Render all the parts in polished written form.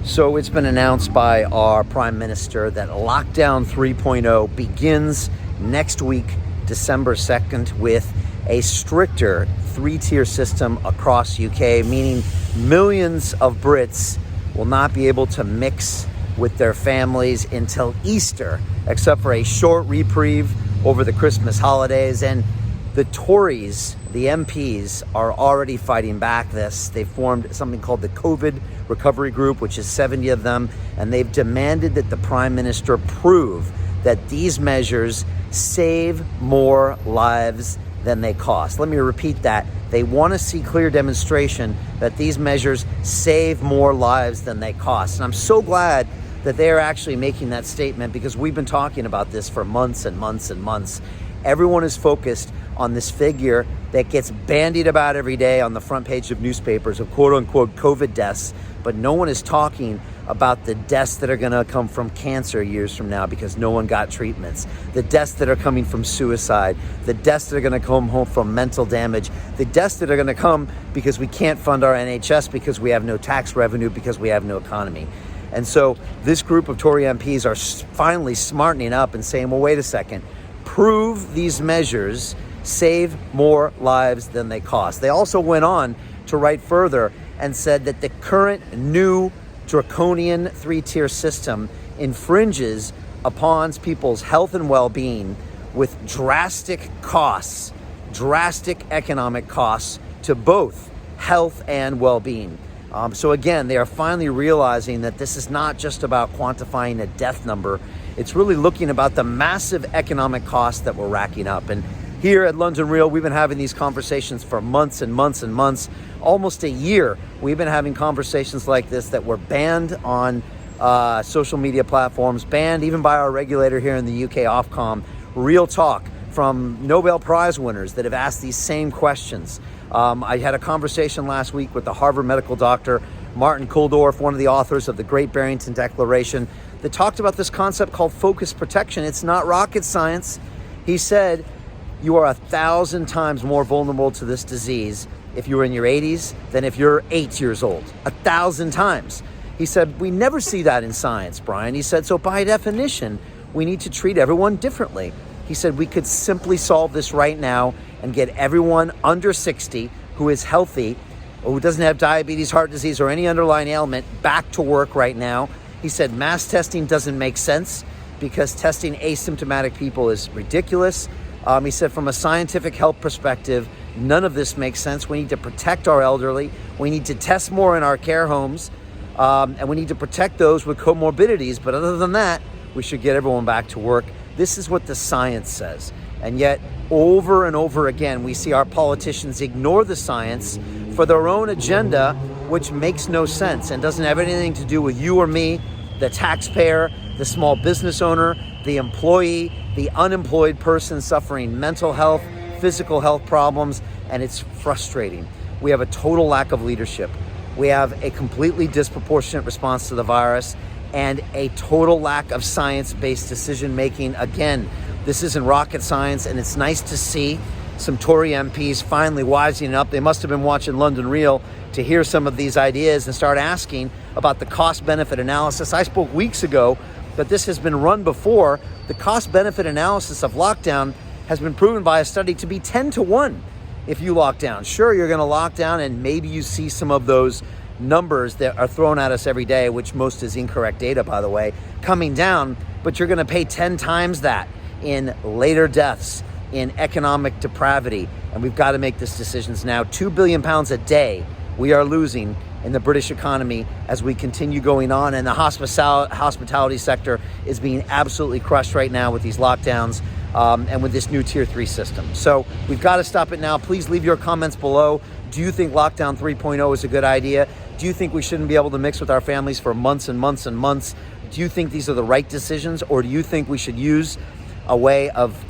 So it's been announced by our Prime Minister that Lockdown 3.0 begins next week, December 2nd, with a stricter three-tier system across UK, meaning millions of Brits will not be able to mix with their families until Easter, except for a short reprieve over the Christmas holidays. And the Tories, the MPs, are already fighting back this. They formed something called the COVID Recovery Group, which is 70 of them, and they've demanded that the Prime Minister prove that these measures save more lives than they cost. Let me repeat that. They want to see clear demonstration that these measures save more lives than they cost. And I'm so glad that they are actually making that statement, because we've been talking about this for months and months and months. Everyone is focused on this figure that gets bandied about every day on the front page of newspapers of quote unquote COVID deaths, but no one is talking about the deaths that are going to come from cancer years from now because no one got treatments, the deaths that are coming from suicide, the deaths that are going to come home from mental damage, the deaths that are going to come because we can't fund our NHS, because we have no tax revenue, because we have no economy. And so this group of Tory MPs are finally smartening up and saying, well, wait a second, prove these measures save more lives than they cost. They also went on to write further and said that the current new draconian three-tier system infringes upon people's health and well-being with drastic costs, drastic economic costs to both health and well-being. So again, they are finally realizing that this is not just about quantifying a death number. It's really looking about the massive economic costs that we're racking up. And here at London Real, we've been having these conversations for months and months and months, almost a year. We've been having conversations like this that were banned on social media platforms, banned even by our regulator here in the UK, Ofcom. Real talk from Nobel Prize winners that have asked these same questions. I had a conversation last week with the Harvard medical doctor, Martin Kulldorff, one of the authors of the Great Barrington Declaration, that talked about this concept called focus protection. It's not rocket science. He said, you are 1,000 times more vulnerable to this disease if you're in your 80s than if you're 8 years old. 1,000 times. He said, we never see that in science, Brian. He said, so by definition, we need to treat everyone differently. He said, we could simply solve this right now and get everyone under 60 who is healthy, or who doesn't have diabetes, heart disease, or any underlying ailment back to work right now. He said, mass testing doesn't make sense because testing asymptomatic people is ridiculous. He said, from a scientific health perspective, none of this makes sense. We need to protect our elderly. We need to test more in our care homes. And we need to protect those with comorbidities. But other than that, we should get everyone back to work. This is what the science says. And yet, over and over again, we see our politicians ignore the science for their own agenda, which makes no sense and doesn't have anything to do with you or me, the taxpayer, the small business owner, the employee, the unemployed person suffering mental health, physical health problems, and it's frustrating. We have a total lack of leadership. We have a completely disproportionate response to the virus and a total lack of science-based decision-making. Again, this isn't rocket science, and it's nice to see some Tory MPs finally wising up. They must have been watching London Real to hear some of these ideas and start asking about the cost-benefit analysis. I spoke weeks ago that this has been run before. The cost-benefit analysis of lockdown has been proven by a study to be 10-1 if you lock down. Sure, you're going to lock down, and maybe you see some of those numbers that are thrown at us every day, which most is incorrect data, by the way, coming down, but you're going to pay 10 times that in later deaths, in economic depravity, and we've got to make these decisions now. £2 billion a day we are losing in the British economy as we continue going on, and the hospitality sector is being absolutely crushed right now with these lockdowns and with this new Tier 3 system. So we've got to stop it now. Please leave your comments below. Do you think Lockdown 3.0 is a good idea? Do you think we shouldn't be able to mix with our families for months and months and months? Do you think these are the right decisions, or do you think we should use a way of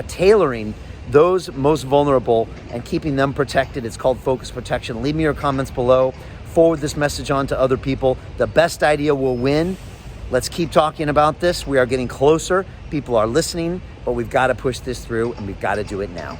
tailoring those most vulnerable and keeping them protected? It's called focus protection. Leave me your comments below. Forward this message on to other people. The best idea will win. Let's keep talking about this. We are getting closer. People are listening, but we've got to push this through, and we've got to do it now.